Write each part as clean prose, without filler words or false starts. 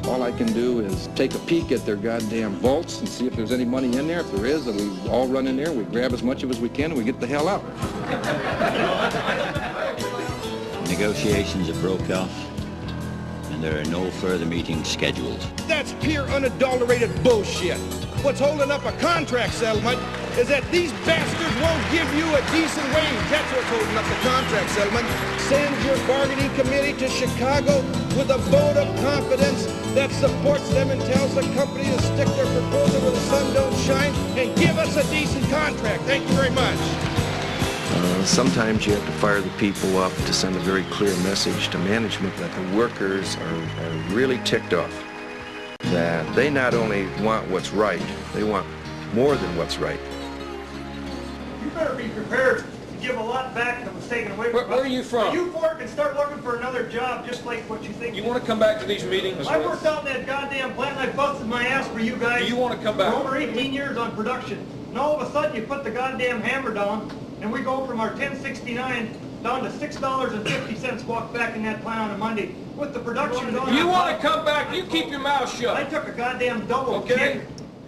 All I can do is take a peek at their goddamn vaults and see if there's any money in there. If there is, then we all run in there, we grab as much of it as we can, and we get the hell out. Negotiations have broke off, and there are no further meetings scheduled. That's pure unadulterated bullshit. What's holding up a contract settlement is that these bastards won't give you a decent wage. That's what's holding up the contract settlement. Send your bargaining committee to Chicago with a vote of confidence that supports them and tells the company to stick their proposal where the sun don't shine and give us a decent contract. Thank you very much. Sometimes you have to fire the people up to send a very clear message to management that the workers are really ticked off. That they not only want what's right, they want more than what's right. You better be prepared to give a lot back that was taken away from us. Where are you from? You four can start looking for another job just like what you think. You want to come back to these meetings? I worked out in that goddamn plant and I busted my ass for you guys. Do you want to come back? For over 18 years on production. And all of a sudden you put the goddamn hammer down and we go from our 1069 down to $6.50 walk back in that plant on a Monday with the production going. You want to come back? You keep your mouth shut. I took a goddamn double okay? kick.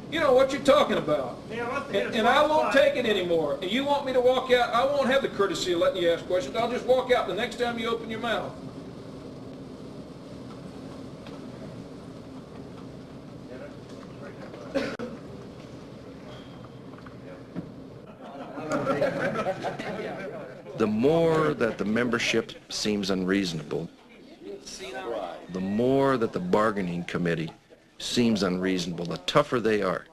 You know what you're talking about. Yeah, and I won't take it anymore. And you want me to walk out? I won't have the courtesy of letting you ask questions. I'll just walk out the next time you open your mouth. The more that the membership seems unreasonable, the more that the bargaining committee seems unreasonable, the tougher they are.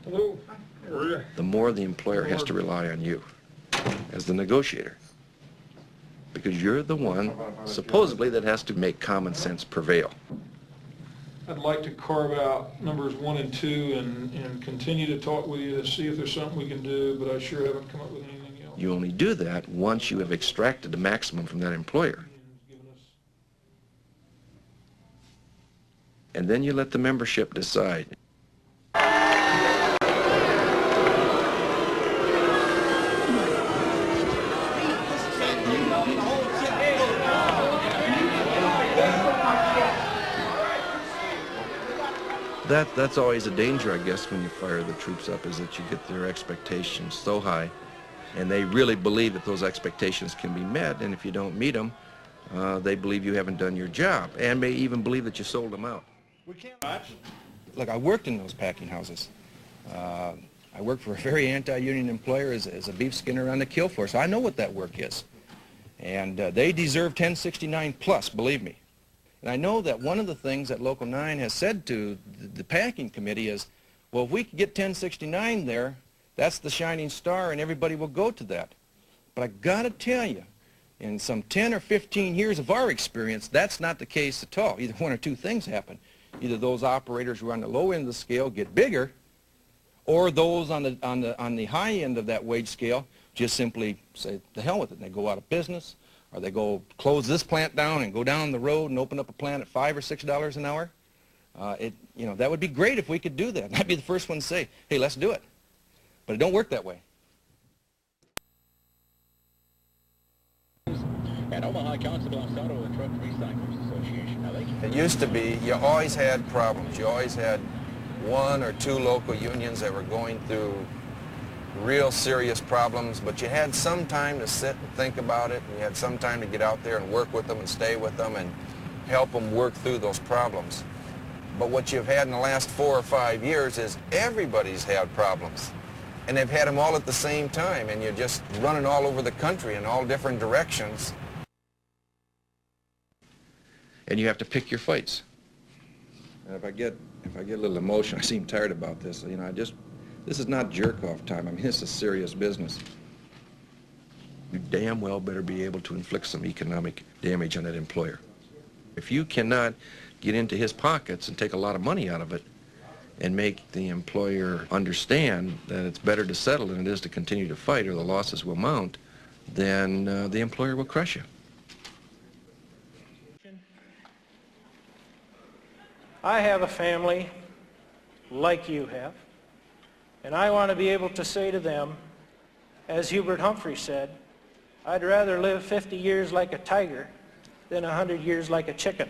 Hello. The more the employer has to rely on you as the negotiator. Because you're the one, supposedly, that has to make common sense prevail. I'd like to carve out numbers 1 and 2 and continue to talk with you to see if there's something we can do, but I sure haven't come up with anything else. You only do that once you have extracted the maximum from that employer. And then you let the membership decide. That's always a danger, I guess, when you fire the troops up, is that you get their expectations so high, and they really believe that those expectations can be met, and if you don't meet them, they believe you haven't done your job, and may even believe that you sold them out. Look, I worked in those packing houses. I worked for a very anti-union employer as a beef skinner on the kill floor, so I know what that work is. And they deserve 1069 plus, believe me. And I know that one of the things that Local 9 has said to the packing committee is, well, if we could get 1069 there, that's the shining star and everybody will go to that. But I gotta tell you, in some 10 or 15 years of our experience, that's not the case at all. Either one or two things happen. Either those operators who are on the low end of the scale get bigger, or those on the high end of that wage scale just simply say, the hell with it, and they go out of business, or they go close this plant down and go down the road and open up a plant at $5 or $6 an hour. That would be great if we could do that. I'd be the first one to say, hey, let's do it. But it don't work that way. And Omaha Council on Auto and Truck Recyclers Association. It used to be, you always had problems. You always had one or two local unions that were going through real serious problems, but you had some time to sit and think about it, and you had some time to get out there and work with them and stay with them and help them work through those problems. But what you've had in the last 4 or 5 years is everybody's had problems, and they've had them all at the same time, and you're just running all over the country in all different directions. And you have to pick your fights. And if I get a little emotional, I seem tired about this, this is not jerk-off time. I mean, this is serious business. You damn well better be able to inflict some economic damage on that employer. If you cannot get into his pockets and take a lot of money out of it and make the employer understand that it's better to settle than it is to continue to fight or the losses will mount, then the employer will crush you. I have a family like you have, and I want to be able to say to them, as Hubert Humphrey said, I'd rather live 50 years like a tiger than 100 years like a chicken.